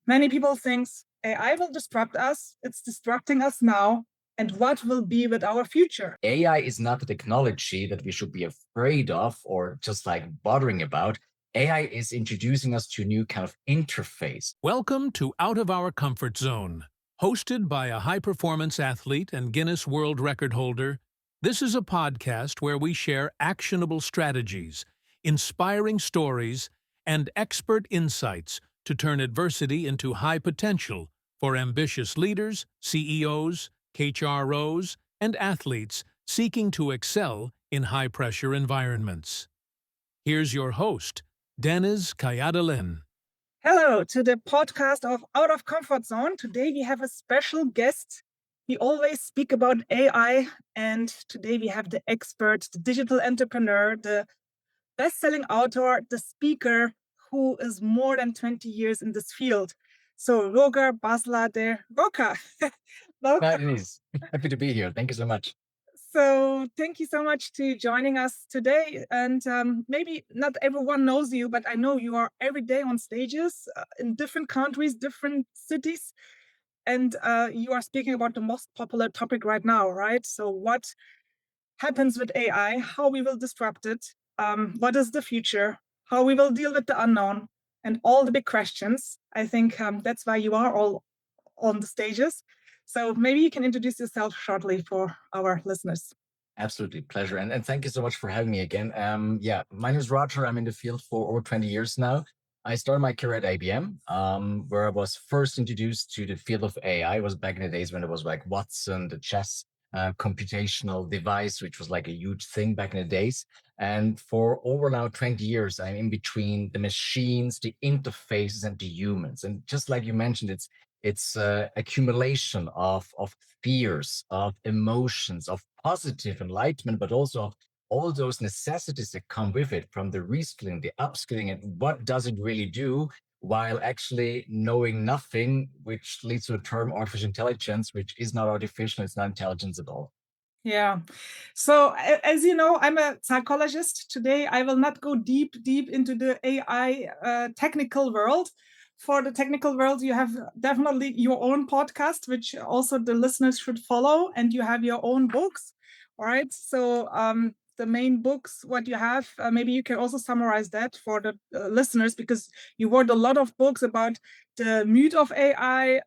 Many people think AI will disrupt us. It's disrupting us now. And what will be with our future? AI is not the technology that we should be afraid of or just like bothering about. AI is introducing us to a new kind of interface. Welcome to Out of Our Comfort Zone. Hosted by a high performance athlete and Guinness World Record holder, this is a podcast where we share actionable strategies, inspiring stories, and expert insights to turn adversity into high potential for ambitious leaders, CEOs, HROs, and athletes seeking to excel in high pressure environments. Here's your host, Deniz Kayadalin. Hello to the podcast of Out of Comfort Zone. Today we have a special guest. We always speak about AI, and today we have the expert, the digital entrepreneur, the best-selling author, the speaker who is more than 20 years in this field. So Roger Basler de Roca. Hi, Welcome. Deniz. Happy to be here. Thank you so much. So thank you so much to joining us today. And maybe not everyone knows you, but I know you are every day on stages in different countries, different cities. And you are speaking about the most popular topic right now, right? So what happens with AI, how we will disrupt it, what is the future, how we will deal with the unknown, and all the big questions. I think that's why you are all on the stages. So maybe you can introduce yourself shortly for our listeners. Absolutely. Pleasure. And thank you so much for having me again. My name is Roger. I'm in the field for over 20 years now. I started my career at IBM, where I was first introduced to the field of AI. It was back in the days when it was like Watson, the chess computational device, which was like a huge thing back in the days. And for over now 20 years, I'm in between the machines, the interfaces, and the humans. And just like you mentioned, it's accumulation of fears, of emotions, of positive enlightenment, but also of all those necessities that come with it, from the reskilling, the upskilling, and what does it really do, while actually knowing nothing, which leads to the term artificial intelligence, which is not artificial, it's not intelligence at all. Yeah. So as you know, I'm a psychologist. Today, I will not go deep into the AI technical world. For the technical world, you have definitely your own podcast, which also the listeners should follow, and you have your own books. All right. So the main books, what you have, maybe you can also summarize that for the listeners, because you wrote a lot of books about the myth of AI,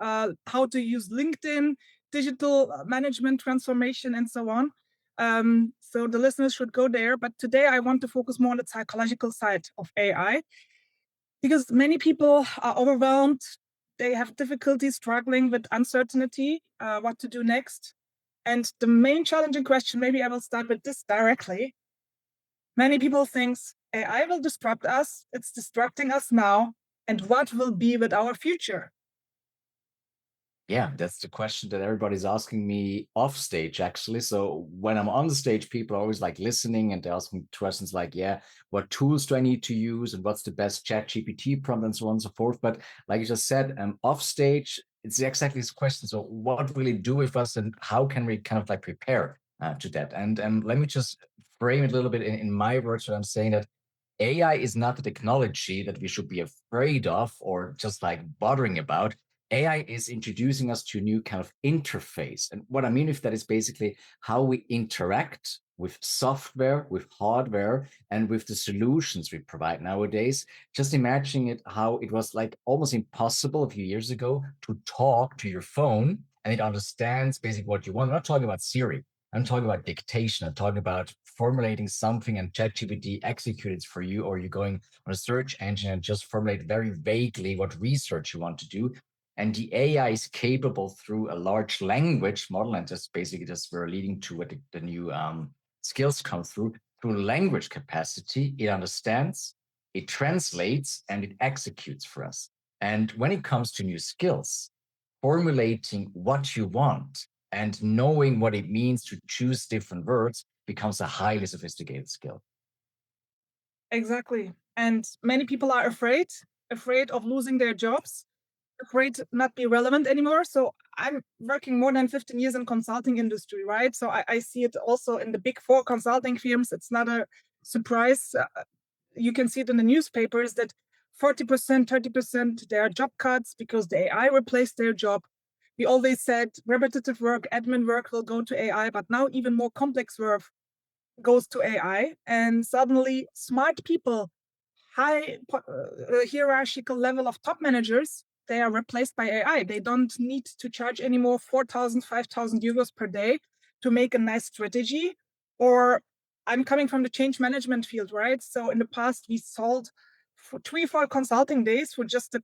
how to use LinkedIn, digital management transformation, and so on. So the listeners should go there. But today I want to focus more on the psychological side of AI, because many people are overwhelmed. They have difficulty struggling with uncertainty, what to do next. And the main challenging question, maybe I will start with this directly. Many people think AI will disrupt us. It's disrupting us now. And what will be with our future? Yeah, that's the question that everybody's asking me off stage, actually. So when I'm on the stage, people are always like listening and they ask me questions like, yeah, what tools do I need to use? And what's the best chat GPT prompt and so on and so forth. But like you just said, off stage, it's exactly this question. So what will it do with us and how can we kind of like prepare to that? And let me just frame it a little bit in my words. So I'm saying that AI is not the technology that we should be afraid of or just like bothering about. AI is introducing us to a new kind of interface. And what I mean with that is basically how we interact with software, with hardware, and with the solutions we provide nowadays. Just imagining it how it was like almost impossible a few years ago to talk to your phone and it understands basically what you want. I'm not talking about Siri. I'm talking about dictation. I'm talking about formulating something and ChatGPT executes for you, or you're going on a search engine and just formulate very vaguely what research you want to do. And the AI is capable through a large language model, and just basically just we're leading to what the new skills come through language capacity. It understands, it translates, and it executes for us. And when it comes to new skills, formulating what you want and knowing what it means to choose different words becomes a highly sophisticated skill. Exactly. And many people are afraid of losing their jobs, afraid not be relevant anymore. So I'm working more than 15 years in consulting industry, right? So I see it also in the big four consulting firms. It's not a surprise. You can see it in the newspapers that 40%, 30%, there are job cuts because the AI replaced their job. We always said repetitive work, admin work will go to AI, but now even more complex work goes to AI. And suddenly smart people, high hierarchical level of top managers, they are replaced by AI. They don't need to charge anymore 4,000, 5,000 euros per day to make a nice strategy. Or I'm coming from the change management field, right? So in the past, we sold for 3-4 consulting days for just a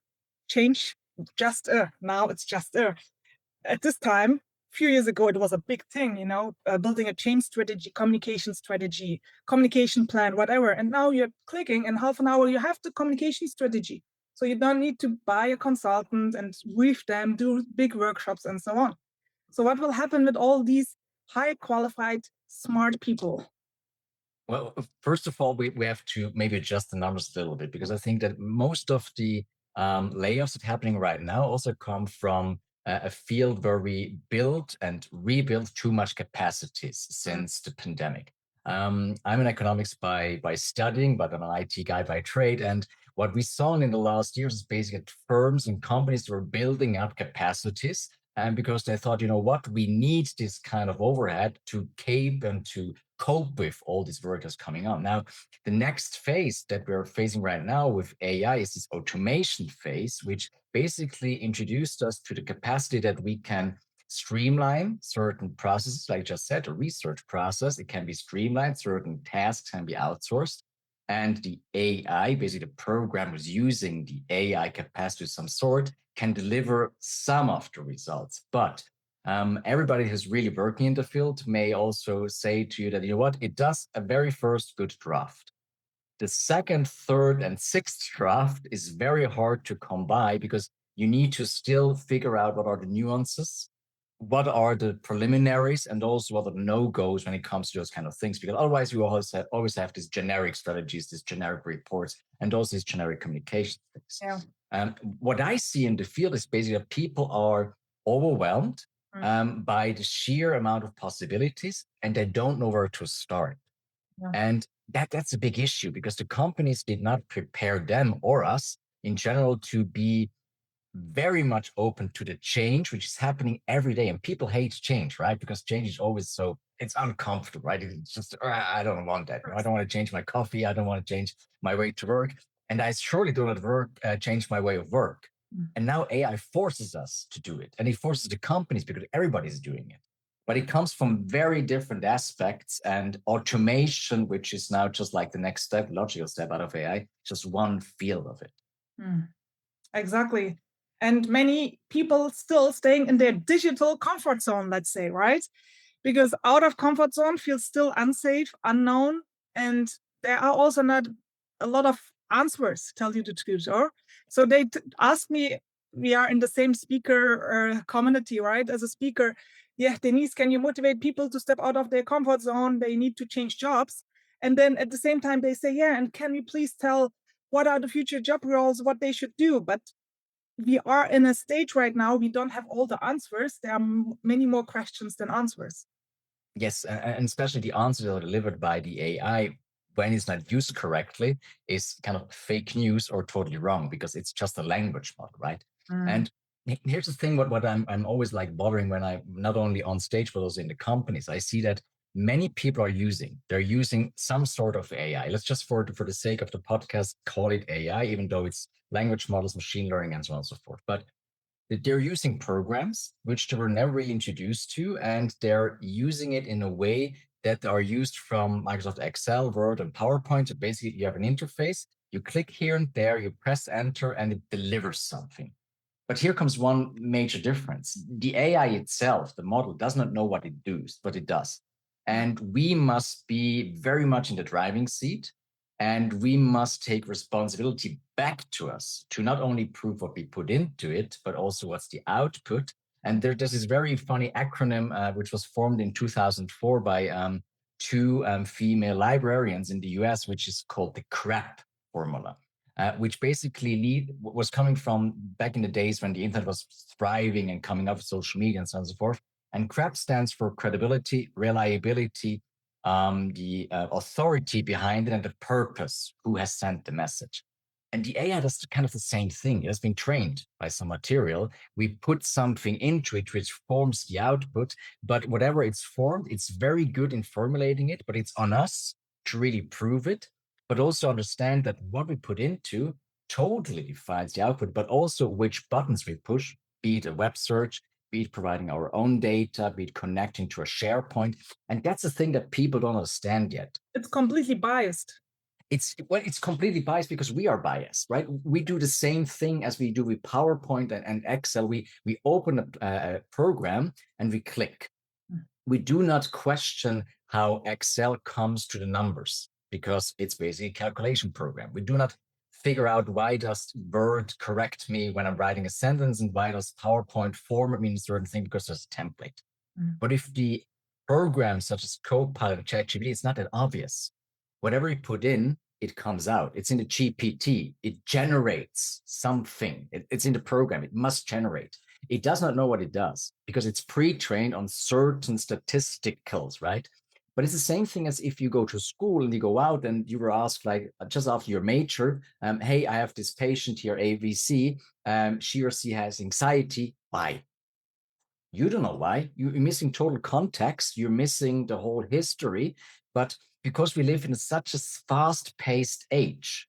change, now it's just at this time, a few years ago, it was a big thing, building a change strategy, communication plan, whatever. And now you're clicking in half an hour, you have the communication strategy. So you don't need to buy a consultant and brief them, do big workshops and so on. So what will happen with all these high qualified, smart people? Well, first of all, we have to maybe adjust the numbers a little bit, because I think that most of the layoffs that are happening right now also come from a field where we build and rebuild too much capacities since the pandemic. I'm in economics by studying, but I'm an IT guy by trade. And what we saw in the last years is basically firms and companies that were building up capacities. And because they thought, you know what, we need this kind of overhead to cape and to cope with all these workers coming on. Now, the next phase that we're facing right now with AI is this automation phase, which basically introduced us to the capacity that we can streamline certain processes, like I just said, a research process. It can be streamlined, certain tasks can be outsourced. And the AI, basically the program who's using the AI capacity of some sort, can deliver some of the results. But everybody who's really working in the field may also say to you that, you know what, it does a very first good draft. The second, third, and sixth draft is very hard to come by, because you need to still figure out what are the nuances, what are the preliminaries, and also what are the no-goes when it comes to those kind of things. Because otherwise, you always have these generic strategies, these generic reports, and also these generic communication things. Yeah. What I see in the field is basically that people are overwhelmed by the sheer amount of possibilities, and they don't know where to start. Yeah. And that's a big issue, because the companies did not prepare them or us in general to be very much open to the change, which is happening every day. And people hate change, right? Because change is always it's uncomfortable, right? It's just, I don't want that. I don't want to change my coffee. I don't want to change my way to work. And I surely do not change my way of work. And now AI forces us to do it. And it forces the companies, because everybody's doing it. But it comes from very different aspects, and automation, which is now just like the next step, logical step out of AI, just one field of it. Exactly. And many people still staying in their digital comfort zone, let's say, right? Because out of comfort zone feels still unsafe, unknown, and there are also not a lot of answers, tell you the truth. So they ask me, we are in the same speaker community, right? As a speaker, yeah, Deniz, can you motivate people to step out of their comfort zone? They need to change jobs. And then at the same time, they say, yeah, and can you please tell what are the future job roles, what they should do? But we are in a stage right now, we don't have all the answers. There are many more questions than answers. Yes, and especially the answers that are delivered by the AI, when it's not used correctly, is kind of fake news or totally wrong, because it's just a language model, right? And here's the thing, what I'm always like bothering when I'm not only on stage, but also in the companies, I see that many people they're using some sort of AI. Let's just, for the sake of the podcast, call it AI, even though it's language models, machine learning, and so on and so forth. But they're using programs which they were never really introduced to, and they're using it in a way that are used from Microsoft Excel, Word, and PowerPoint. So basically, you have an interface, you click here and there, you press enter, and it delivers something. But here comes one major difference. The AI itself, the model, does not know what it does. And we must be very much in the driving seat, and we must take responsibility back to us to not only prove what we put into it, but also what's the output. And there's this very funny acronym, which was formed in 2004 by two female librarians in the US, which is called the CRAP formula. Which basically was coming from back in the days when the internet was thriving and coming up with social media and so on and so forth. And CRAP stands for credibility, reliability, the authority behind it, and the purpose, who has sent the message. And the AI does kind of the same thing. It has been trained by some material. We put something into it, which forms the output. But whatever it's formed, it's very good in formulating it. But it's on us to really prove it, but also understand that what we put into totally defines the output, but also which buttons we push, be it a web search, be it providing our own data, be it connecting to a SharePoint. And that's the thing that people don't understand yet. It's completely biased. It's completely biased because we are biased, right? We do the same thing as we do with PowerPoint and Excel. We open a program and we click. We do not question how Excel comes to the numbers because it's basically a calculation program. We do not figure out why does Word correct me when I'm writing a sentence and why does PowerPoint format mean a certain thing because there's a template. But if the program such as Copilot, ChatGPT, it's not that obvious. Whatever you put in, it comes out. It's in the GPT. It generates something. It's in the program. It must generate. It does not know what it does because it's pre-trained on certain statisticals, right? But it's the same thing as if you go to school and you go out and you were asked, like, just after your major, hey, I have this patient here, AVC. She or she has anxiety. Why? You don't know why. You're missing total context. You're missing the whole history. But because we live in such a fast-paced age,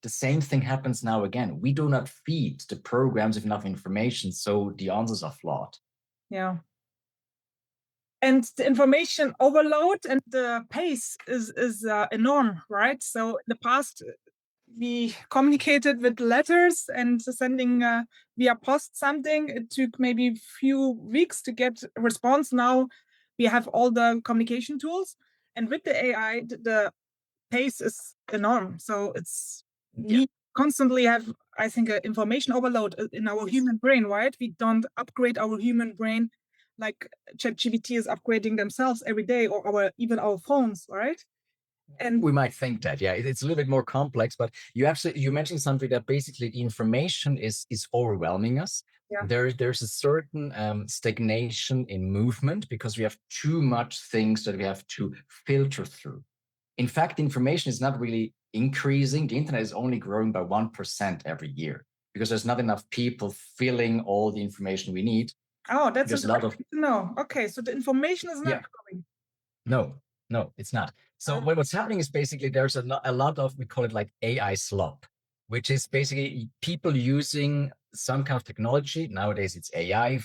the same thing happens now again. We do not feed the programs with enough information, so the answers are flawed. Yeah. And the information overload and the pace is enormous, right? So in the past, we communicated with letters and sending via post something. It took maybe a few weeks to get a response. Now we have all the communication tools. And with the AI, the pace is enormous. So we constantly have, I think, an information overload in our human brain, right? We don't upgrade our human brain like ChatGPT is upgrading themselves every day, or even our phones, right? And we might think that, yeah, it's a little bit more complex, but you mentioned something that basically the information is overwhelming us. Yeah. There's a certain stagnation in movement because we have too much things that we have to filter through. In fact, information is not really increasing. The internet is only growing by 1% every year because there's not enough people filling all the information we need. Oh, that's a lot of no. Okay, so the information is not growing. No, it's not. So what's happening is basically there's a lot of, we call it like AI slop, which is basically people using some kind of technology. Nowadays it's AI.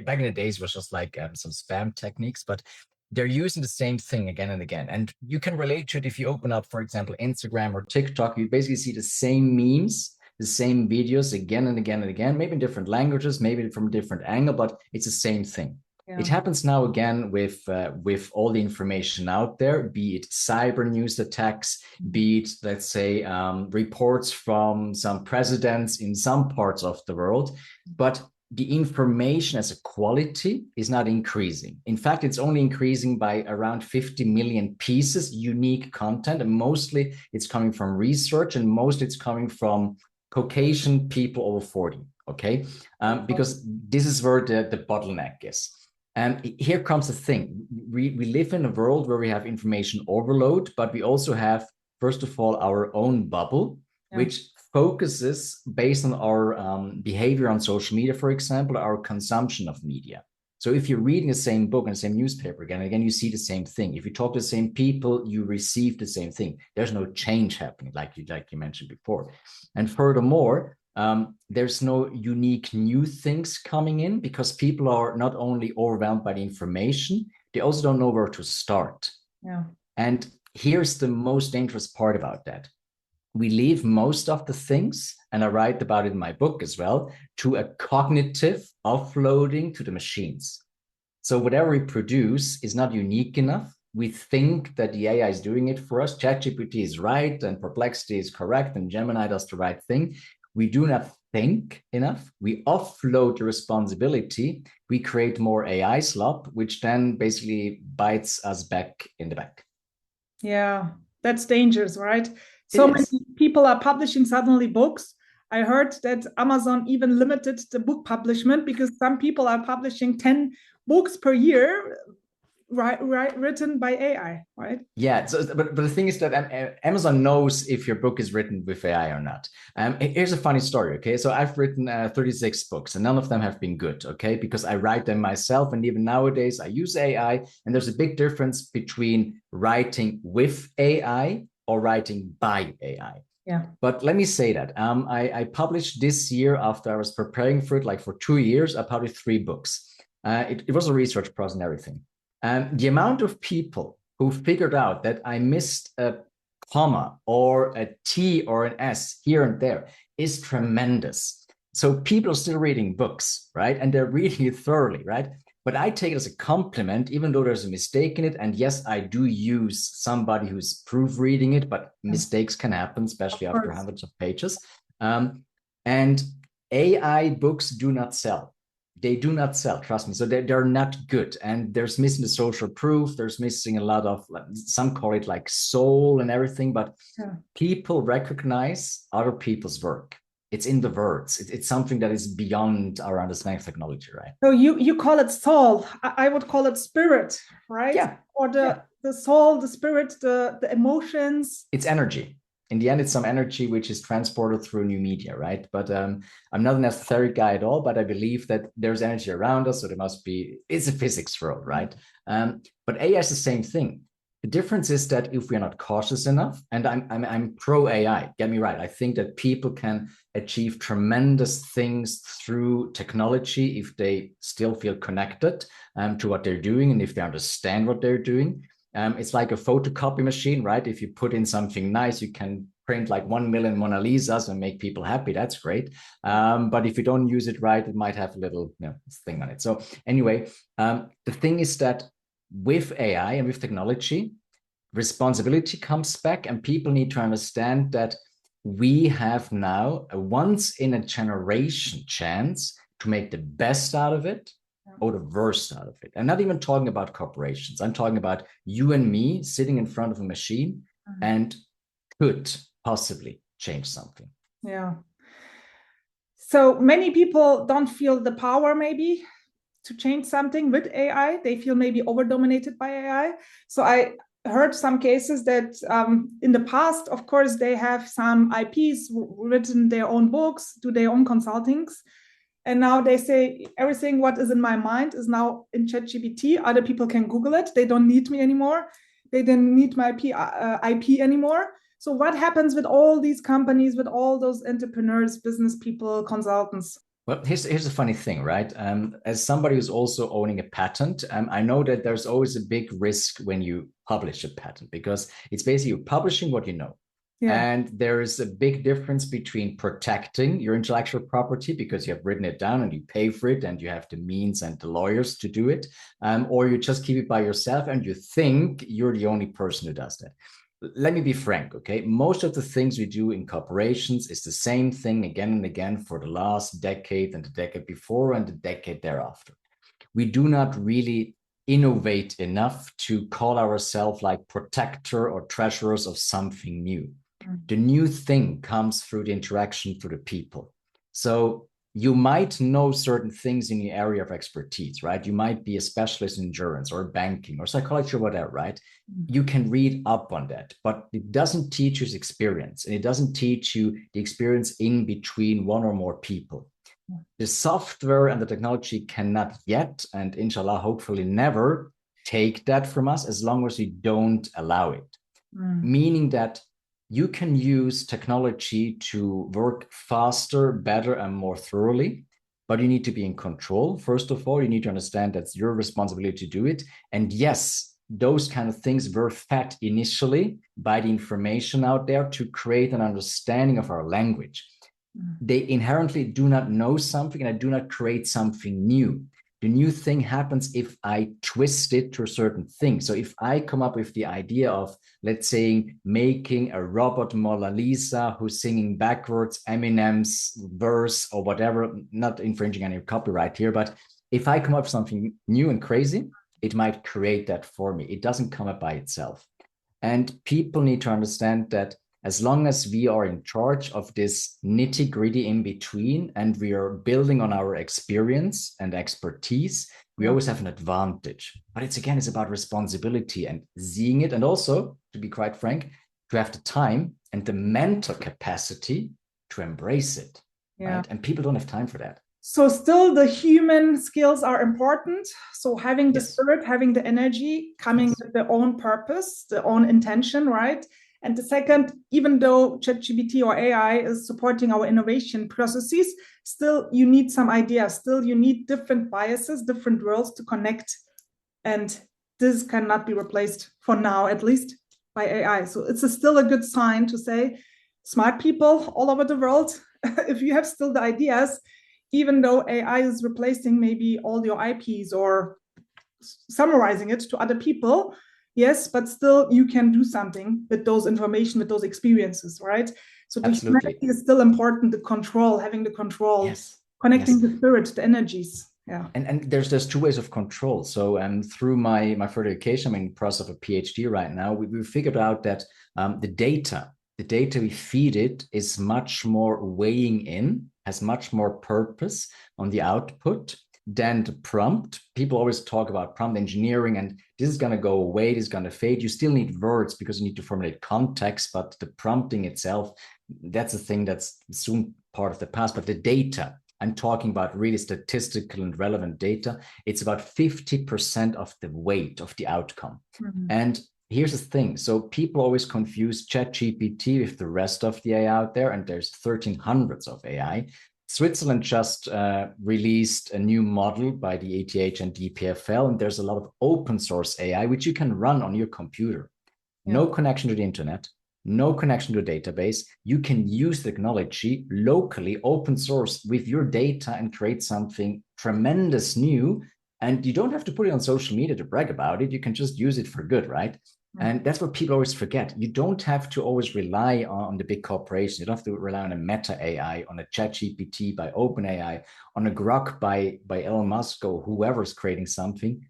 Back in the days it was just like some spam techniques, but they're using the same thing again and again. And you can relate to it if you open up, for example, Instagram or TikTok, you basically see the same memes, the same videos again and again and again, maybe in different languages, maybe from a different angle, but it's the same thing. Yeah. It happens now again with all the information out there, be it cyber news attacks, be it, let's say, reports from some presidents in some parts of the world. But the information as a quality is not increasing. In fact, it's only increasing by around 50 million pieces, unique content. And mostly it's coming from research and mostly it's coming from Caucasian people over 40, okay? Because this is where the bottleneck is. And here comes the thing. We live in a world where we have information overload, but we also have, first of all, our own bubble, which focuses based on our behavior on social media, for example, our consumption of media. So if you're reading the same book and the same newspaper again and again, you see the same thing. If you talk to the same people, you receive the same thing. There's no change happening, like you mentioned before. And furthermore, there's no unique new things coming in because people are not only overwhelmed by the information, they also don't know where to start. Yeah. And here's the most dangerous part about that. We leave most of the things, and I write about it in my book as well, to a cognitive offloading to the machines. So whatever we produce is not unique enough. We think that the AI is doing it for us. ChatGPT is right, and Perplexity is correct, and Gemini does the right thing. We do not think enough. We offload the responsibility. We create more AI slop, which then basically bites us back in the back. Yeah, that's dangerous, right? So many people are publishing suddenly books. I heard that Amazon even limited the book publishment because some people are publishing 10 books per year. written by AI, right? Yeah, but the thing is that Amazon knows if your book is written with AI or not. Here's a funny story, okay? So I've written 36 books, and none of them have been good, okay? Because I write them myself, and even nowadays I use AI, and there's a big difference between writing with AI or writing by AI. Yeah. But let me say that I published this year, after I was preparing for it, like for 2 years, I published 3 books. It was a research process and everything. The amount of people who figured out that I missed a comma or a T or an S here and there is tremendous. So people are still reading books, right? And they're reading it thoroughly, right? But I take it as a compliment, even though there's a mistake in it. And yes, I do use somebody who's proofreading it, but mistakes can happen, especially after hundreds of pages. And AI books do not sell. They do not sell, trust me. So they're not good. And there's missing the social proof. There's missing a lot of, some call it like soul and everything, but people recognize other people's work. It's in the words. It's something that is beyond our understanding of technology, right? So you call it soul. I would call it spirit, right? Yeah. Or the soul, the spirit, the emotions. It's energy. In the end, it's some energy which is transported through new media, right? But I'm not an esoteric guy at all, but I believe that there's energy around us, so there must be, it's a physics world, right? But AI is the same thing. The difference is that if we're not cautious enough, and I'm pro AI, get me right, I think that people can achieve tremendous things through technology if they still feel connected to what they're doing and if they understand what they're doing. It's like a photocopy machine, right? If you put in something nice, you can print like 1 million Mona Lisas and make people happy. That's great. But if you don't use it right, it might have a little thing on it. So anyway, the thing is that with AI and with technology, responsibility comes back, and people need to understand that we have now a once in a generation chance to make the best out of it or the worst out of it. I'm not even talking about corporations. I'm talking about you and me sitting in front of a machine and could possibly change something. Yeah. So many people don't feel the power maybe to change something with AI. They feel maybe over-dominated by AI. So I heard some cases that in the past, of course, they have some IPs, written their own books, do their own consultings. And now they say everything what is in my mind is now in ChatGPT. Other people can Google it. They don't need me anymore. They don't need my IP anymore. So what happens with all these companies, with all those entrepreneurs, business people, consultants? Well, here's a funny thing, right? As somebody who's also owning a patent, I know that there's always a big risk when you publish a patent, because it's basically you're publishing what you know. Yeah. And there is a big difference between protecting your intellectual property because you have written it down and you pay for it and you have the means and the lawyers to do it, or you just keep it by yourself and you think you're the only person who does that. Let me be frank, okay? Most of the things we do in corporations is the same thing again and again for the last decade and the decade before and the decade thereafter. We do not really innovate enough to call ourselves like protector or treasurers of something new. The new thing comes through the interaction through the people. So you might know certain things in your area of expertise, right? You might be a specialist in insurance or banking or psychology or whatever, right? You can read up on that, but it doesn't teach you experience, and it doesn't teach you the experience in between one or more people. The software and the technology cannot yet, and inshallah, hopefully never, take that from us as long as we don't allow it. Meaning that you can use technology to work faster, better, and more thoroughly, but you need to be in control. First of all, you need to understand that's your responsibility to do it. And yes, those kind of things were fed initially by the information out there to create an understanding of our language. They inherently do not know something and I do not create something new. The new thing happens if I twist it to a certain thing. So if I come up with the idea of, let's say, making a robot Mona Lisa who's singing backwards Eminem's verse or whatever, not infringing any copyright here, but if I come up with something new and crazy, it might create that for me. It doesn't come up by itself. And people need to understand that as long as we are in charge of this nitty-gritty in between and we are building on our experience and expertise, we always have an advantage. But it's about responsibility and seeing it, and also, to be quite frank, to have the time and the mental capacity to embrace it. Right? And people don't have time for that. So still the human skills are important. So having the spirit, having the energy, coming with their own purpose, their own intention, right? And the second, even though ChatGPT or AI is supporting our innovation processes, still you need some ideas, still you need different biases, different worlds to connect. And this cannot be replaced for now, at least by AI. So it's still a good sign to say, smart people all over the world, if you have still the ideas, even though AI is replacing maybe all your IPs or summarizing it to other people, yes, but still you can do something with those information, with those experiences, right? So the humanity is still important, the control, having the control, connecting the spirit, the energies. Yeah. And there's two ways of control. So through my further education, I'm in the process of a PhD right now, we figured out that the data we feed it is much more weighing in, has much more purpose on the output than the prompt. People always talk about prompt engineering, and this is going to go away, this is going to fade. You still need words because you need to formulate context, but the prompting itself, that's a thing that's soon part of the past. But the data, I'm talking about really statistical and relevant data, it's about 50% of the weight of the outcome. And here's the thing. So people always confuse ChatGPT with the rest of the AI out there, and there's 1,300s of AI. Switzerland just released a new model by the ETH and DPFL, and there's a lot of open source AI, which you can run on your computer. No connection to the internet, no connection to a database. You can use technology locally, open source, with your data and create something tremendous new. And you don't have to put it on social media to brag about it. You can just use it for good, right? And that's what people always forget. You don't have to always rely on the big corporations. You don't have to rely on a Meta AI, on a ChatGPT by OpenAI, on a Grok by Elon Musk or whoever's creating something.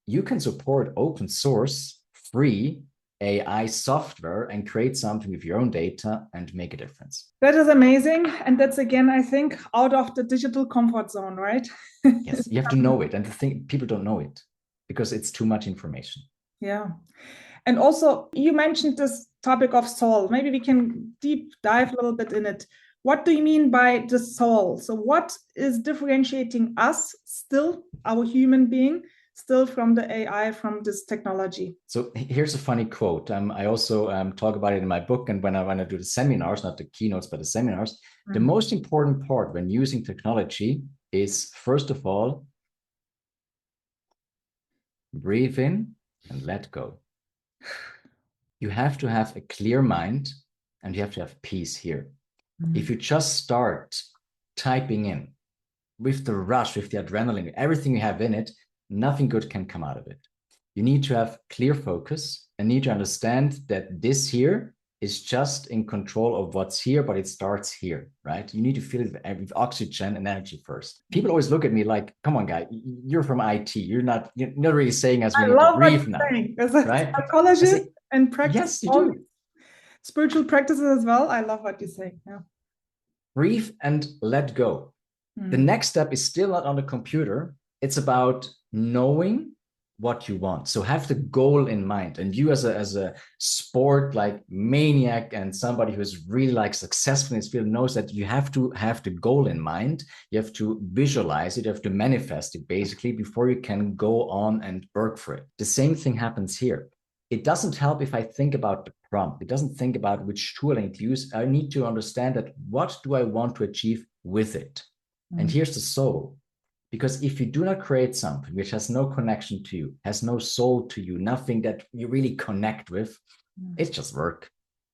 You can support open source, free AI software and create something with your own data and make a difference. That is amazing. And that's, again, I think, out of the digital comfort zone, right? Yes, you have to know it. And the thing, people don't know it because it's too much information. Yeah. And also, you mentioned this topic of soul. Maybe we can deep dive a little bit in it. What do you mean by the soul? So what is differentiating us still, our human being, still from the AI, from this technology? So here's a funny quote. I also talk about it in my book. And when I do the seminars, not the keynotes, but the seminars, the most important part when using technology is, first of all, breathe in and let go. You have to have a clear mind and you have to have peace here. If you just start typing in with the rush, with the adrenaline, everything you have in it, nothing good can come out of it. You need to have clear focus and need to understand that this here is just in control of what's here, but it starts here, right? You need to fill it with oxygen and energy first. People always look at me like, come on, guy, you're from IT. You're not really saying us we need to breathe now, as a right? psychologist and practice yes, you do. Spiritual practices as well. I love what you say. Yeah. Breathe and let go. The next step is still not on the computer. It's about knowing what you want. So have the goal in mind. And you as a sport like maniac and somebody who's really like successful in this field knows that you have to have the goal in mind. You have to visualize it. You have to manifest it basically before you can go on and work for it. The same thing happens here. It doesn't help if I think about the prompt. It doesn't think about which tool I need to use. I need to understand that what do I want to achieve with it? And here's the soul. Because if you do not create something which has no connection to you, has no soul to you, nothing that you really connect with, it's just work.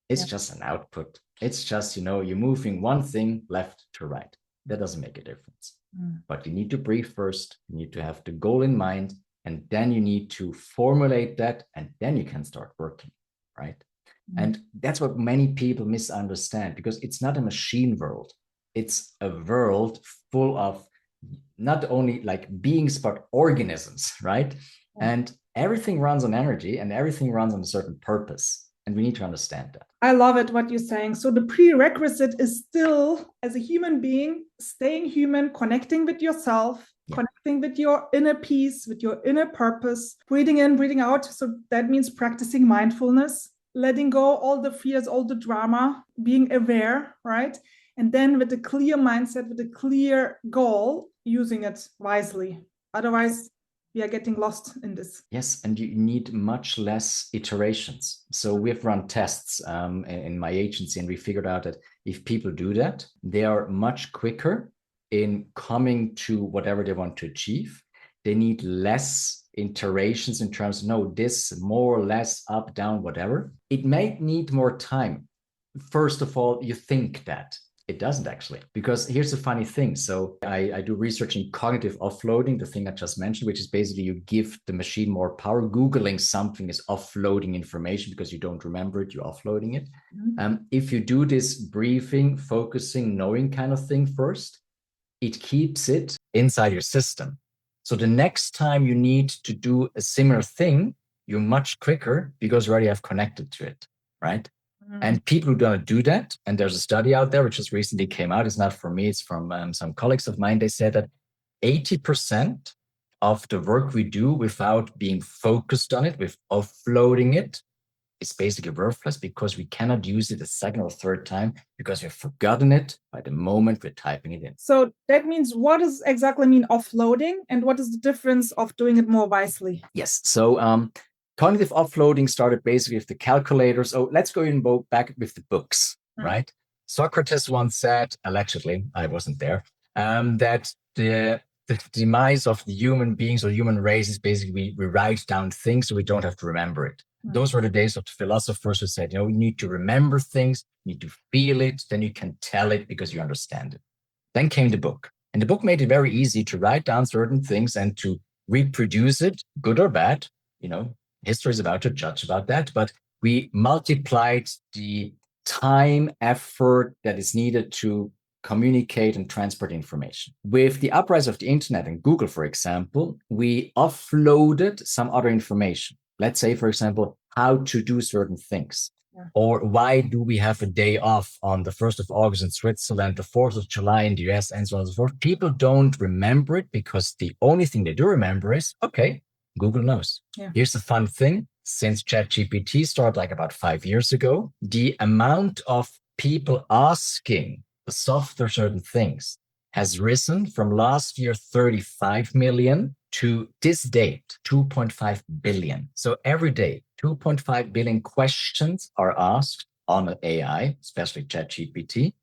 It's just an output. It's just, you're moving one thing left to right. That doesn't make a difference. But you need to breathe first. You need to have the goal in mind. And then you need to formulate that. And then you can start working, right? And that's what many people misunderstand, because it's not a machine world. It's a world full of not only like beings, but organisms, right? And everything runs on energy and everything runs on a certain purpose. And we need to understand that. I love it, what you're saying. So the prerequisite is still, as a human being, staying human, connecting with yourself, connecting with your inner peace, with your inner purpose, breathing in, breathing out. So that means practicing mindfulness, letting go all the fears, all the drama, being aware, right? And then with a clear mindset, with a clear goal, using it wisely. Otherwise, we are getting lost in this. Yes, and you need much less iterations. So we've run tests in my agency, and we figured out that if people do that, they are much quicker in coming to whatever they want to achieve. They need less iterations in terms of, no, this, more or less, up, down, whatever. It may need more time. First of all, you think that. It doesn't actually, because here's the funny thing. So I do research in cognitive offloading, the thing I just mentioned, which is basically you give the machine more power. Googling something is offloading information because you don't remember it, you're offloading it. If you do this briefing, focusing, knowing kind of thing first, it keeps it inside your system. So the next time you need to do a similar thing, you're much quicker because you already have connected to it, right? And people who don't do that, and there's a study out there which just recently came out, it's not from me, it's from some colleagues of mine. They said that 80% of the work we do without being focused on it, with offloading it, is basically worthless because we cannot use it a second or third time because we've forgotten it by the moment we're typing it in. So that means, what does exactly mean offloading, and what is the difference of doing it more wisely? Yes. So cognitive offloading started basically with the calculators. Oh, let's go back with the books, right? Socrates once said, allegedly, I wasn't there, that the demise of the human beings or human race is basically we write down things so we don't have to remember it. Those were the days of the philosophers who said, you need to remember things, you need to feel it, then you can tell it because you understand it. Then came the book. And the book made it very easy to write down certain things and to reproduce it, good or bad. History is about to judge about that, but we multiplied the time, effort that is needed to communicate and transport information. With the uprise of the internet and Google, for example, we offloaded some other information. Let's say, for example, how to do certain things. Or why do we have a day off on the 1st of August in Switzerland, the 4th of July in the US, and so on and so forth. People don't remember it because the only thing they do remember is, okay, Google knows. Here's the fun thing. Since ChatGPT started like about 5 years ago, the amount of people asking the software certain things has risen from last year 35 million to this date 2.5 billion. So every day 2.5 billion questions are asked on AI, especially ChatGPT,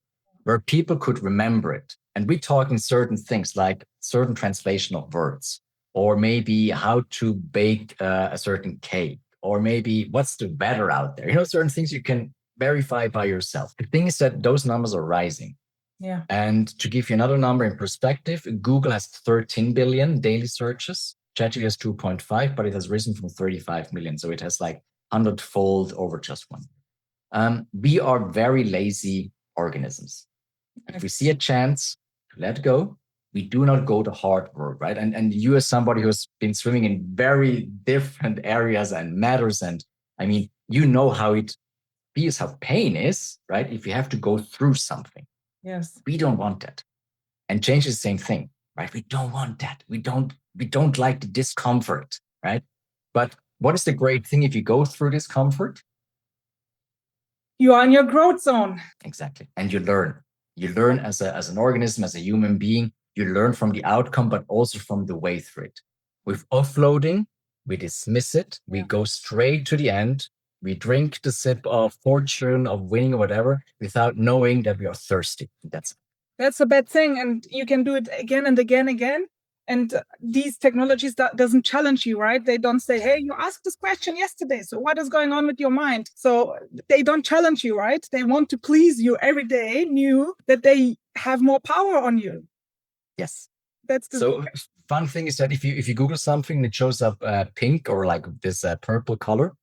where people could remember it. And we're talking certain things like certain translational words, or maybe how to bake a certain cake, or maybe what's the weather out there. Certain things you can verify by yourself. The thing is that those numbers are rising. And to give you another number in perspective, Google has 13 billion daily searches. ChatGPT has 2.5, but it has risen from 35 million. So it has like 100-fold over just one. We are very lazy organisms. If we see a chance to let go, we do not go to hard work, right? And you, as somebody who's been swimming in very different areas and matters, and I mean, how it feels, how pain is, right? If you have to go through something. Yes. We don't want that. And change is the same thing, right? We don't want that. We don't like the discomfort, right? But what is the great thing if you go through discomfort? You are in your growth zone. Exactly. And you learn. You learn as an organism, as a human being. You learn from the outcome, but also from the way through it. With offloading, we dismiss it. We go straight to the end. We drink the sip of fortune, of winning, or whatever, without knowing that we are thirsty. That's a bad thing. And you can do it again and again and again. And these technologies doesn't challenge you, right? They don't say, hey, you asked this question yesterday, so what is going on with your mind? So they don't challenge you, right? They want to please you every day, knew that they have more power on you. Yes. That's the so fun thing is that if you Google something and it shows up pink or like this purple color,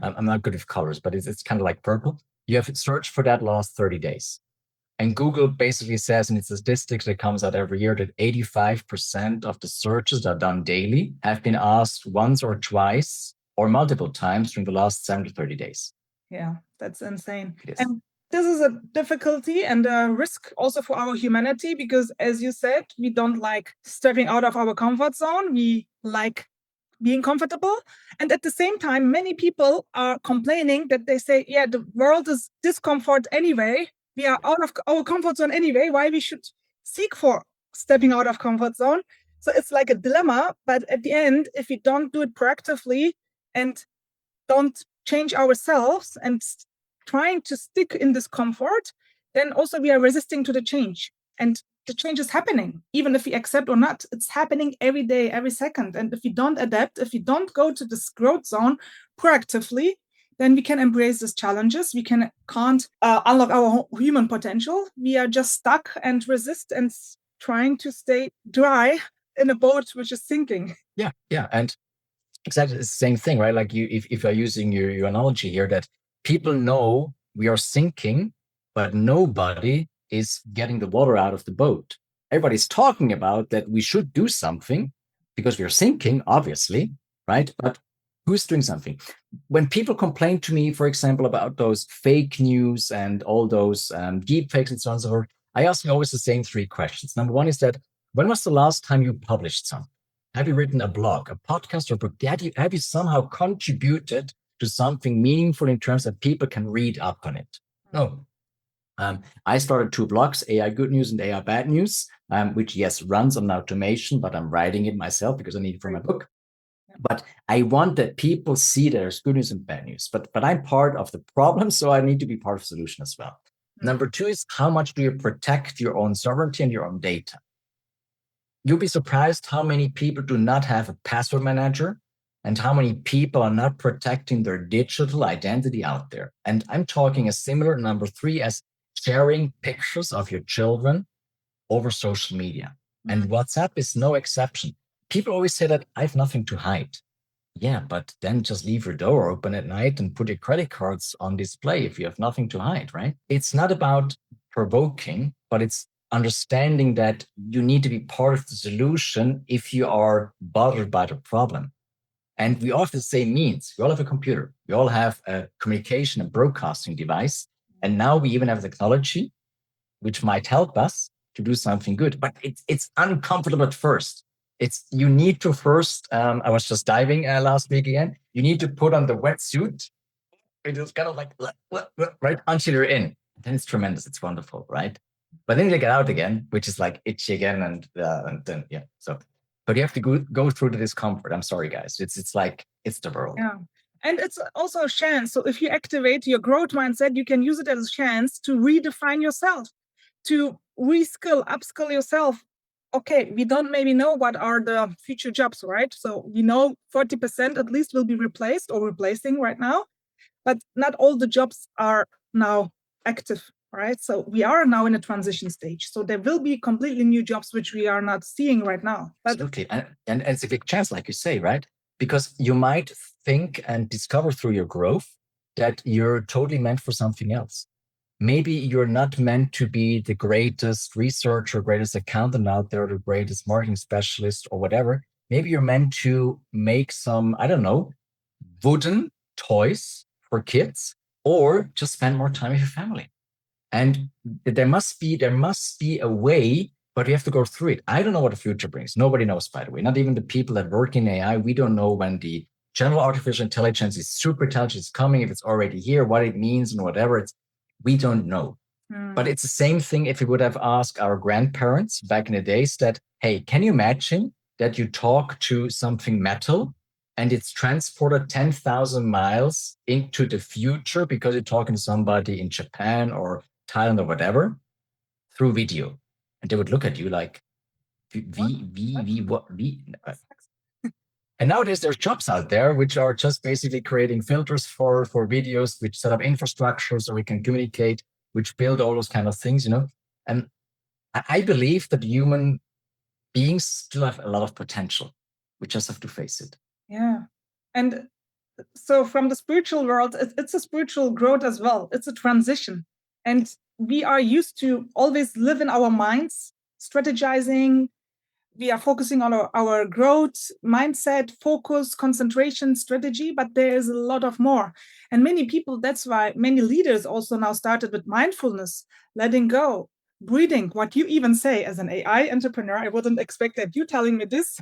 I'm not good with colors, but it's kind of like purple. You have to search for that last 30 days. And Google basically says in its statistics that comes out every year that 85% of the searches that are done daily have been asked once or twice or multiple times during the last 7 to 30 days. Yeah, that's insane. It is. And this is a difficulty and a risk also for our humanity, because as you said, we don't like stepping out of our comfort zone. We like being comfortable. And at the same time, many people are complaining that they say, yeah, the world is discomfort anyway. We are out of our comfort zone anyway. Why we should seek for stepping out of comfort zone? So it's like a dilemma. But at the end, if we don't do it proactively and don't change ourselves and trying to stick in this comfort, then also we are resisting to the change. And the change is happening, even if we accept or not. It's happening every day, every second. And if we don't adapt, if we don't go to this growth zone proactively, then we can embrace these challenges. We can't unlock our human potential. We are just stuck and resist and trying to stay dry in a boat which is sinking. Yeah. And exactly it's the same thing, right? Like if you're using your analogy here, that people know we are sinking, but nobody is getting the water out of the boat. Everybody's talking about that we should do something because we're sinking, obviously, right? But who's doing something? When people complain to me, for example, about those fake news and all those deep fakes and so on and so forth, I ask me always the same three questions. Number one is that, when was the last time you published something? Have you written a blog, a podcast, or book? Have you somehow contributed to something meaningful in terms that people can read up on it? No. I started 2 blogs, AI Good News and AI Bad News, which, yes, runs on automation, but I'm writing it myself because I need it for my book. But I want that people see there's good news and bad news. But I'm part of the problem, so I need to be part of the solution as well. Number 2 is, how much do you protect your own sovereignty and your own data? You'll be surprised how many people do not have a password manager and how many people are not protecting their digital identity out there. And I'm talking a similar number 3 as sharing pictures of your children over social media. And WhatsApp is no exception. People always say that I have nothing to hide. Yeah, but then just leave your door open at night and put your credit cards on display if you have nothing to hide, right? It's not about provoking, but it's understanding that you need to be part of the solution if you are bothered by the problem. And we all have the same means. We all have a computer. We all have a communication and broadcasting device. And now we even have technology, which might help us to do something good. But it's uncomfortable at first. You need to first, I was just diving last week again. You need to put on the wetsuit. It is kind of like, right, until you're in. Then it's tremendous. It's wonderful, right? But then you get out again, which is like itchy again, and then yeah. So, but you have to go through the discomfort. I'm sorry, guys. It's like it's the world. Yeah, and it's also a chance. So if you activate your growth mindset, you can use it as a chance to redefine yourself, to reskill, upskill yourself. Okay, we don't maybe know what are the future jobs, right? So we know 40% at least will be replaced or replacing right now, but not all the jobs are now active. Right. So we are now in a transition stage. So there will be completely new jobs which we are not seeing right now. But absolutely. And it's a big chance, like you say, right? Because you might think and discover through your growth that you're totally meant for something else. Maybe you're not meant to be the greatest researcher, greatest accountant out there, the greatest marketing specialist or whatever. Maybe you're meant to make some, I don't know, wooden toys for kids, or just spend more time with your family. And there must be a way, but we have to go through it. I don't know what the future brings. Nobody knows, by the way. Not even the people that work in AI. We don't know when the general artificial intelligence is super intelligence coming, if it's already here, what it means and whatever. We don't know. But it's the same thing if we would have asked our grandparents back in the days that, hey, can you imagine that you talk to something metal and it's transported 10,000 miles into the future because you're talking to somebody in Japan or Thailand or whatever through video, and they would look at you like, what? And nowadays there's jobs out there which are just basically creating filters for videos, which set up infrastructure so we can communicate, which build all those kind of things, And I believe that human beings still have a lot of potential. We just have to face it. Yeah. And so from the spiritual world, it's a spiritual growth as well. It's a transition. And we are used to always live in our minds, strategizing, we are focusing on our growth, mindset, focus, concentration, strategy, but there is a lot of more. And many people, that's why many leaders also now started with mindfulness, letting go, breathing, what you even say as an AI entrepreneur. I wouldn't expect that you telling me this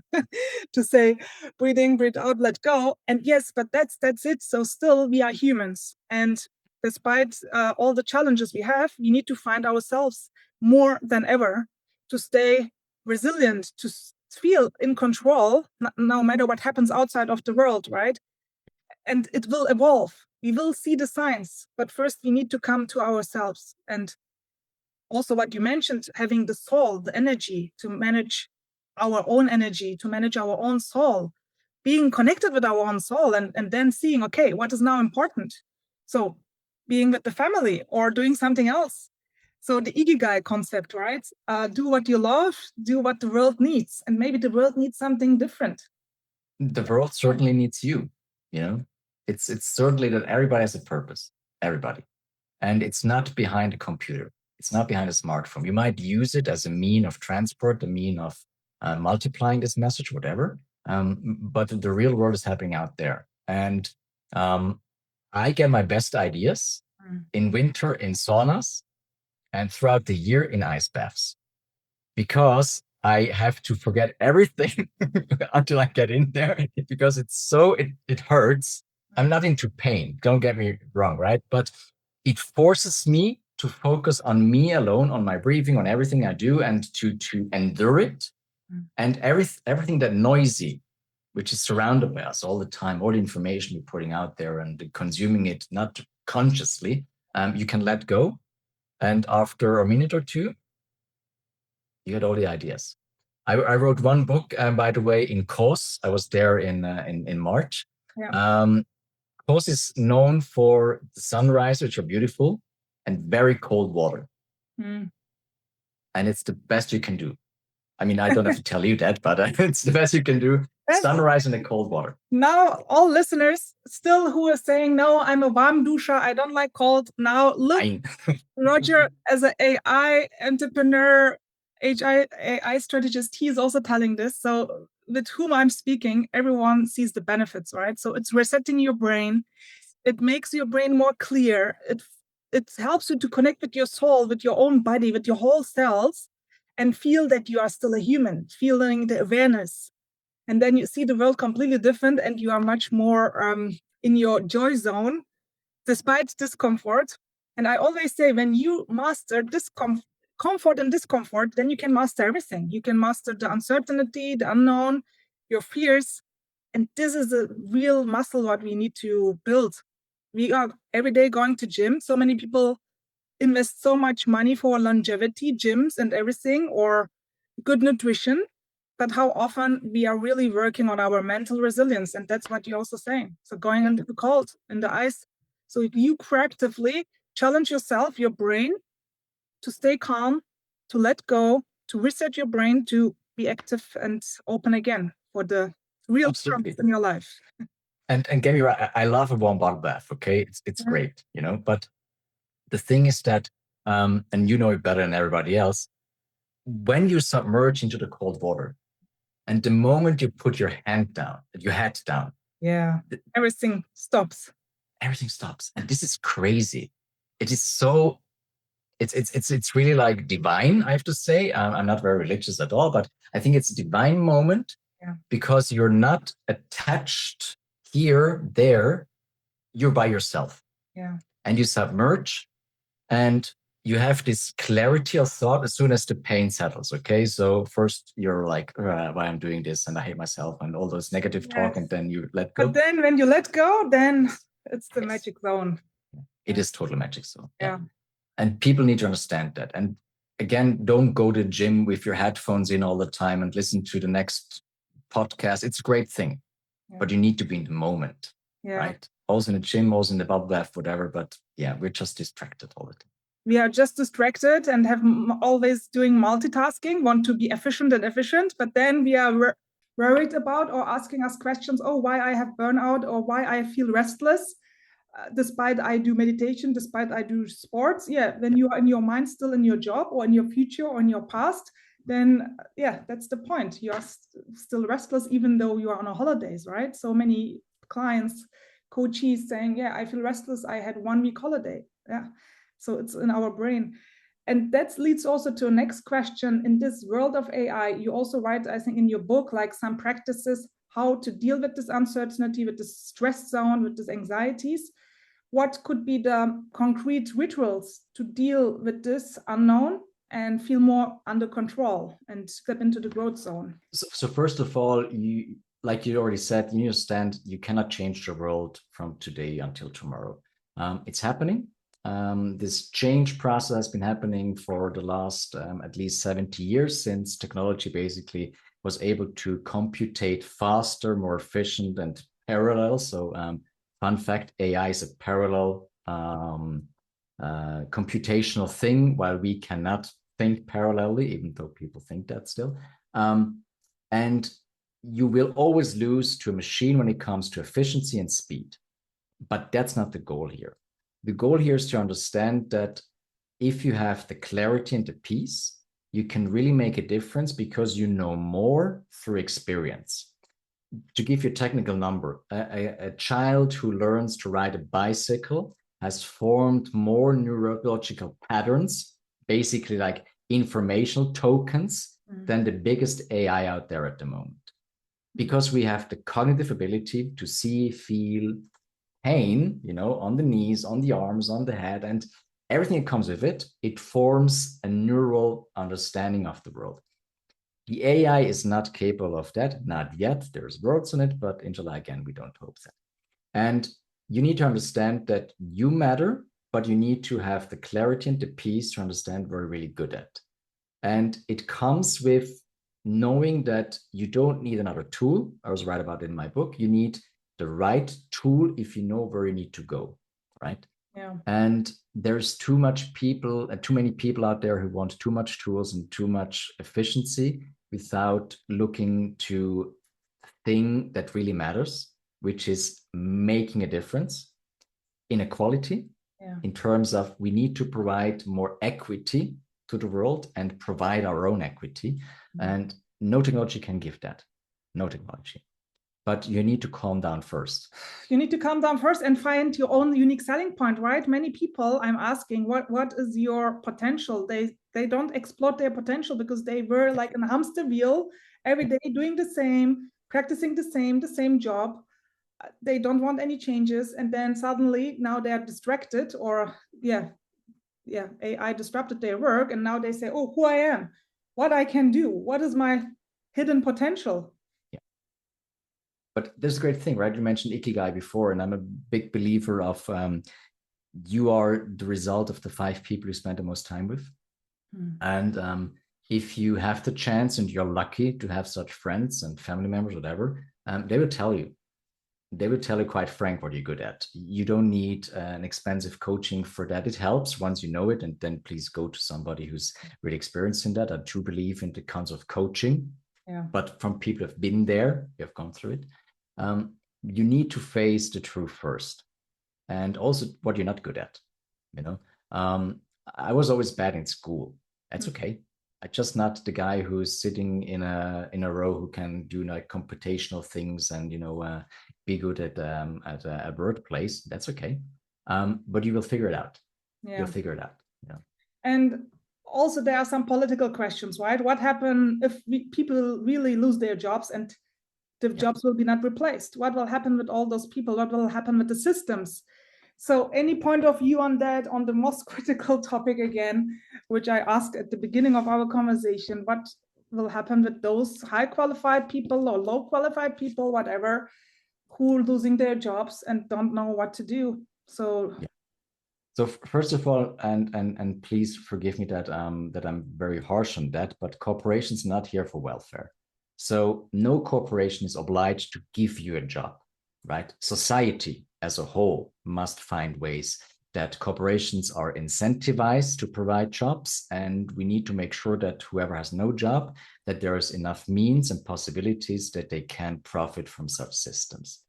to say breathing, breathe out, let go. And yes, but that's it. So still we are humans. And despite all the challenges we have, we need to find ourselves more than ever to stay resilient, to feel in control, no matter what happens outside of the world, right? And it will evolve. We will see the signs, but first we need to come to ourselves. And also what you mentioned, having the soul, the energy to manage our own energy, to manage our own soul, being connected with our own soul, and then seeing, okay, what is now important? So being with the family or doing something else. So the ikigai concept, right? Do what you love, do what the world needs. And maybe the world needs something different. The world certainly needs you, you know? It's certainly that everybody has a purpose, everybody. And it's not behind a computer. It's not behind a smartphone. You might use it as a mean of transport, a mean of multiplying this message, whatever. But the real world is happening out there. And I get my best ideas in winter in saunas and throughout the year in ice baths, because I have to forget everything until I get in there, because it hurts. I'm not into pain, don't get me wrong, right? But it forces me to focus on me alone, on my breathing, on everything I do, and to endure it. And everything that noisy, which is surrounded by us all the time, all the information we're putting out there and consuming it not consciously, you can let go. And after a minute or two, you get all the ideas. I wrote one book, by the way, in Kos. I was there in March. Yeah. Kos is known for the sunrise, which are beautiful, and very cold water. And it's the best you can do. I mean, I don't have to tell you that, but it's the best you can do. Sunrise in the cold water. Now, all listeners still who are saying, no, I'm a warm duscher, I don't like cold. Now, look, Roger, as an AI entrepreneur, AI strategist, he's also telling this. So with whom I'm speaking, everyone sees the benefits, right? So it's resetting your brain. It makes your brain more clear. It helps you to connect with your soul, with your own body, with your whole cells, and feel that you are still a human, feeling the awareness. And then you see the world completely different, and you are much more in your joy zone, despite discomfort. And I always say, when you master comfort and discomfort, then you can master everything. You can master the uncertainty, the unknown, your fears. And this is a real muscle what we need to build. We are every day going to gym. So many people invest so much money for longevity, gyms and everything, or good nutrition. But how often we are really working on our mental resilience. And that's what you're also saying. So going into the cold, in the ice. So you proactively challenge yourself, your brain, to stay calm, to let go, to reset your brain, to be active and open again for the real stuff in your life. And get me right, I love a warm bottle bath, okay? It's great, you know? But the thing is that, and you know it better than everybody else, when you submerge into the cold water, and the moment you put your hand down, your head down, everything stops. Everything stops. And this is crazy. It is so, it's really like divine, I have to say. I'm not very religious at all, but I think it's a divine moment because you're not attached here, there, you're by yourself. And you submerge and you have this clarity of thought as soon as the pain settles. Okay. So first you're like, why I'm doing this and I hate myself and all those negative talk, and then you let go. But then when you let go, then it's the magic zone. It is total magic zone. Yeah. And people need to understand that. And again, don't go to the gym with your headphones in all the time and listen to the next podcast. It's a great thing, but you need to be in the moment, right? Also in the gym, also in the bubble bath, whatever. But yeah, we're just distracted all the time. We are just distracted and have always doing multitasking, want to be efficient, but then we are worried about or asking us questions, why I have burnout or why I feel restless, despite I do meditation, despite I do sports. When you are in your mind still in your job or in your future or in your past, then yeah, that's the point. You are still restless even though you are on a holidays, right? So many clients, coaches saying, yeah, I feel restless, I had 1 week holiday. Yeah, so it's in our brain. And that leads also to a next question. In this world of AI, you also write, I think in your book, like some practices how to deal with this uncertainty, with this stress zone, with these anxieties. What could be the concrete rituals to deal with this unknown and feel more under control and step into the growth zone? So first of all, like you already said, you understand you cannot change the world from today until tomorrow. It's happening. This change process has been happening for the last at least 70 years, since technology basically was able to computate faster, more efficient, and parallel. So fun fact, AI is a parallel computational thing, while we cannot think parallelly, even though people think that still. And you will always lose to a machine when it comes to efficiency and speed. But that's not the goal here. The goal here is to understand that if you have the clarity and the peace, you can really make a difference because you know more through experience. To give you a technical number, a child who learns to ride a bicycle has formed more neurological patterns, basically like informational tokens, than the biggest AI out there at the moment. Because we have the cognitive ability to see, feel pain, on the knees, on the arms, on the head, and everything that comes with it, it forms a neural understanding of the world. The AI is not capable of that, not yet. There's words on it, but inshallah, again, we don't hope that. And you need to understand that you matter, but you need to have the clarity and the peace to understand what you're really good at. And it comes with knowing that you don't need another tool. I was right about it in my book. You need the right tool if you know where you need to go, right? Yeah. And there's too many people out there who want too much tools and too much efficiency without looking to the thing that really matters, which is making a difference, inequality, in terms of we need to provide more equity to the world and provide our own equity. And no technology can give that, no technology. But you need to calm down first. You need to calm down first and find your own unique selling point, right? Many people I'm asking, what is your potential? They don't explore their potential because they were like in a hamster wheel every day doing the same, practicing the same job. They don't want any changes. And then suddenly now they're distracted, or AI disrupted their work. And now they say, oh, who I am, what I can do, what is my hidden potential? But there's a great thing, right? You mentioned Ikigai before, and I'm a big believer of you are the result of the 5 people you spend the most time with. And if you have the chance and you're lucky to have such friends and family members, whatever, they will tell you. They will tell you quite frank what you're good at. You don't need an expensive coaching for that. It helps once you know it, and then please go to somebody who's really experienced in that. I do believe in the concept of coaching, but from people who've been there, who have gone through it. You need to face the truth first, and also what you're not good at. I was always bad in school. That's okay. I'm just not the guy who's sitting in a row who can do like computational things and be good at a workplace. That's okay. But you will figure it out. You'll figure it out. And also there are some political questions, right? What happens if people really lose their jobs and the jobs will be not replaced? What will happen with all those people? What will happen with the systems? So any point of view on that, on the most critical topic again, which I asked at the beginning of our conversation, what will happen with those high qualified people or low qualified people, whatever, who are losing their jobs and don't know what to do? So first of all, and please forgive me that I'm very harsh on that, but corporations are not here for welfare. So no corporation is obliged to give you a job, right? Society as a whole must find ways that corporations are incentivized to provide jobs, and we need to make sure that whoever has no job, that there is enough means and possibilities that they can profit from such systems.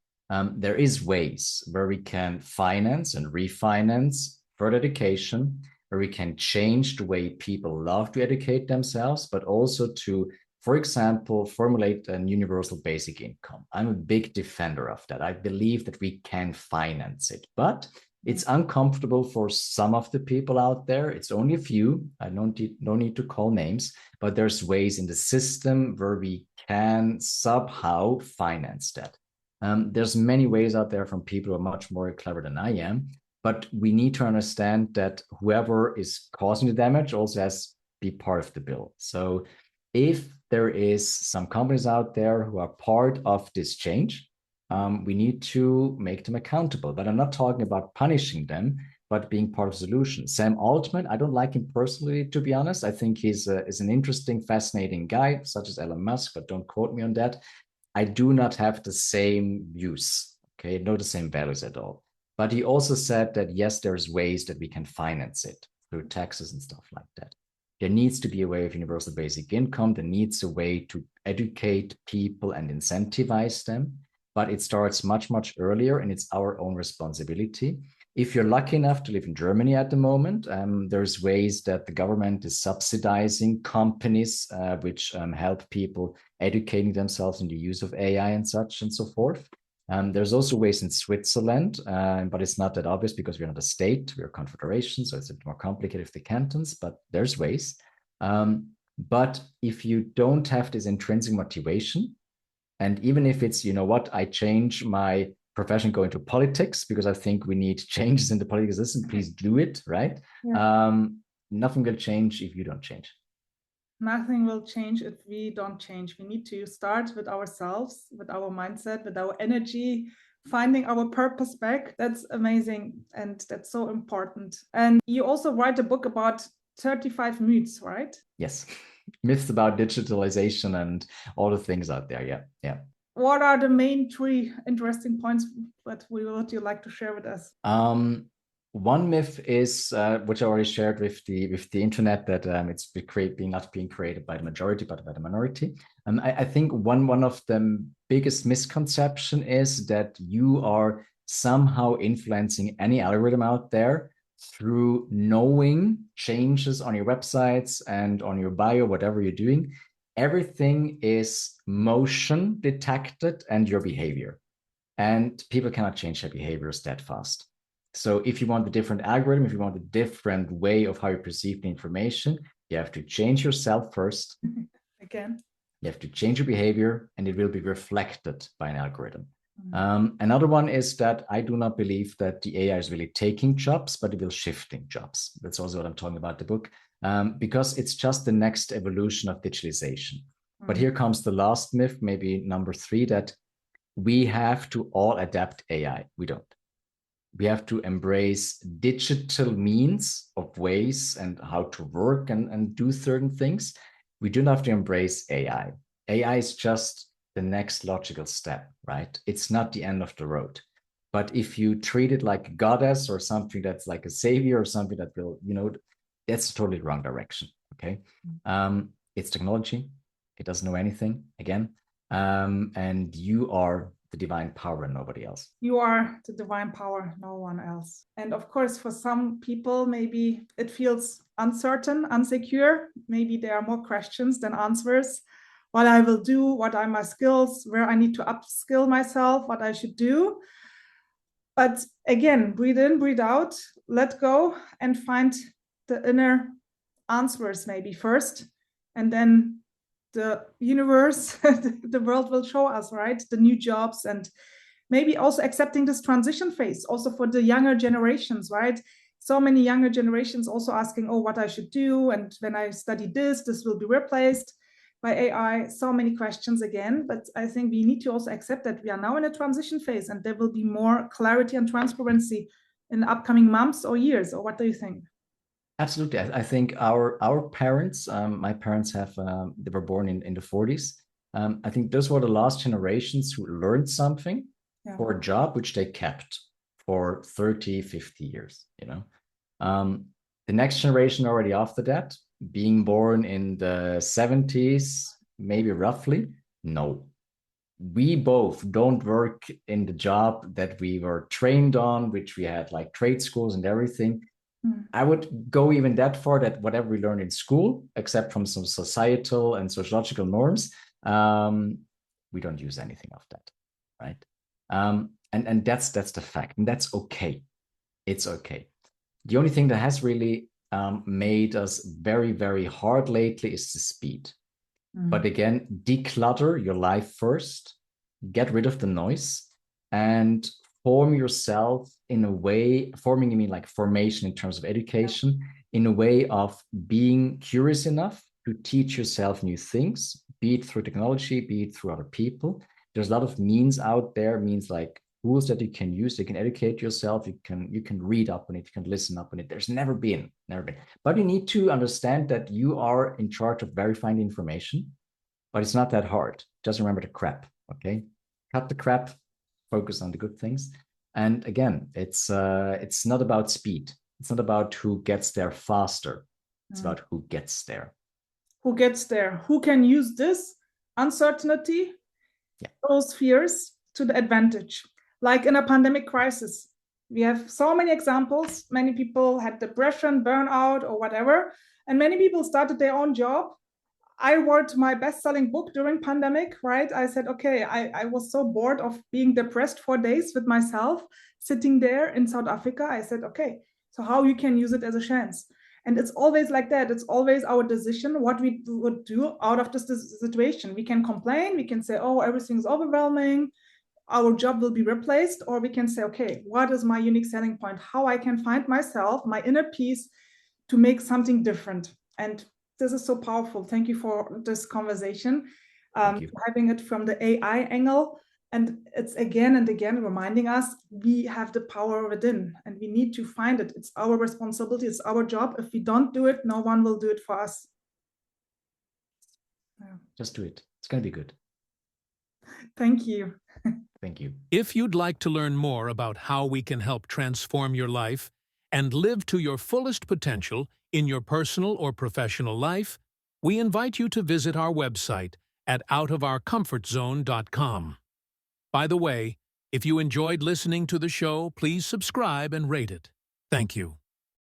There is ways where we can finance and refinance further education, where we can change the way people love to educate themselves, but also to, for example, formulate a universal basic income. I'm a big defender of that. I believe that we can finance it, but it's uncomfortable for some of the people out there. It's only a few. I don't need to call names, but there's ways in the system where we can somehow finance that. There's many ways out there from people who are much more clever than I am, but we need to understand that whoever is causing the damage also has to be part of the bill. So if there is some companies out there who are part of this change, we need to make them accountable. But I'm not talking about punishing them, but being part of the solution. Sam Altman, I don't like him personally, to be honest. I think he's an interesting, fascinating guy, such as Elon Musk, but don't quote me on that. I do not have the same views, okay, not the same values at all. But he also said that, yes, there's ways that we can finance it through taxes and stuff like that. There needs to be a way of universal basic income. There needs a way to educate people and incentivize them. But it starts much, much earlier, and it's our own responsibility. If you're lucky enough to live in Germany at the moment, there's ways that the government is subsidizing companies which help people educating themselves in the use of AI and such and so forth. There's also ways in Switzerland, but it's not that obvious because we're not a state, we're a confederation, so it's a bit more complicated with the cantons, but there's ways. But if you don't have this intrinsic motivation, and even if it's, you know what, I change my profession, go into politics because I think we need changes in the political system, please do it, right? Yeah. Nothing will change if you don't change. Nothing will change if we don't change. We need to start with ourselves, with our mindset, with our energy, finding our purpose back. That's amazing. And that's so important. And you also write a book about 35 myths, right? Yes. Myths about digitalization and all the things out there. Yeah. What are the main 3 interesting points that would you like to share with us? One myth is, which I already shared with the internet, that it's not being created by the majority, but by the minority. I think one of the biggest misconception is that you are somehow influencing any algorithm out there through knowing changes on your websites and on your bio, whatever you're doing. Everything is motion detected and your behavior. And people cannot change their behaviors that fast. So if you want a different algorithm, if you want a different way of how you perceive the information, you have to change yourself first. Again. You have to change your behavior, and it will be reflected by an algorithm. Another one is that I do not believe that the AI is really taking jobs, but it will shifting jobs. That's also what I'm talking about in the book, because it's just the next evolution of digitalization. But here comes the last myth, maybe number 3, that we have to all adapt AI. We don't. We have to embrace digital means of ways and how to work and do certain things. We do not have to embrace AI. AI is just the next logical step, right? It's not the end of the road. But if you treat it like a goddess or something that's like a savior or something that will, that's a totally wrong direction, okay? It's technology. It doesn't know anything, again. And you are the divine power and nobody else. You are the divine power, no one else. And of course, for some people, maybe it feels uncertain, unsecure. Maybe there are more questions than answers. What I will do, what are my skills, where I need to upskill myself, what I should do. But again, breathe in, breathe out, let go, and find the inner answers maybe first. And then the universe, the world will show us, right? The new jobs, and maybe also accepting this transition phase also for the younger generations, right? So many younger generations also asking, oh, what I should do. And when I study this will be replaced by AI. So many questions again, but I think we need to also accept that we are now in a transition phase and there will be more clarity and transparency in the upcoming months or years. Or what do you think? Absolutely. I think our parents, my parents they were born in the 40s. I think those were the last generations who learned something for a job which they kept for 30, 50 years, The next generation already after that, being born in the 70s, maybe roughly, no. We both don't work in the job that we were trained on, which we had like trade schools and everything. I would go even that far that whatever we learn in school, except from some societal and sociological norms, we don't use anything of that, right? And that's the fact, and that's okay. It's okay. The only thing that has really made us very, very hard lately is the speed. But again, declutter your life first, get rid of the noise, and form yourself in a way, forming, I mean like formation in terms of education, in a way of being curious enough to teach yourself new things, be it through technology, be it through other people. There's a lot of means out there, means like tools that you can use. You can educate yourself. You can read up on it. You can listen up on it. There's never been. But you need to understand that you are in charge of verifying the information. But it's not that hard. Just remember the crap. Okay, cut the crap. Focus on the good things. And again, it's not about speed. It's not about who gets there faster. It's about who gets there. Who gets there? Who can use this uncertainty, those fears, to the advantage? Like in a pandemic crisis, we have so many examples. Many people had depression, burnout, or whatever, and many people started their own job. I wrote my best-selling book during pandemic, right? I said, okay, I was so bored of being depressed for days with myself, sitting there in South Africa. I said, okay, so how you can use it as a chance? And it's always like that. It's always our decision what we would do out of this situation. We can complain. We can say, oh, everything's overwhelming. Our job will be replaced. Or we can say, okay, what is my unique selling point? How I can find myself, my inner peace, to make something different. And this is so powerful. Thank you for this conversation, having it from the AI angle. And it's again and again reminding us we have the power within and we need to find it. It's our responsibility. It's our job. If we don't do it, no one will do it for us. Just do it. It's going to be good. Thank you. Thank you. If you'd like to learn more about how we can help transform your life and live to your fullest potential in your personal or professional life, we invite you to visit our website at outofourcomfortzone.com. By the way, if you enjoyed listening to the show, please subscribe and rate it. Thank you.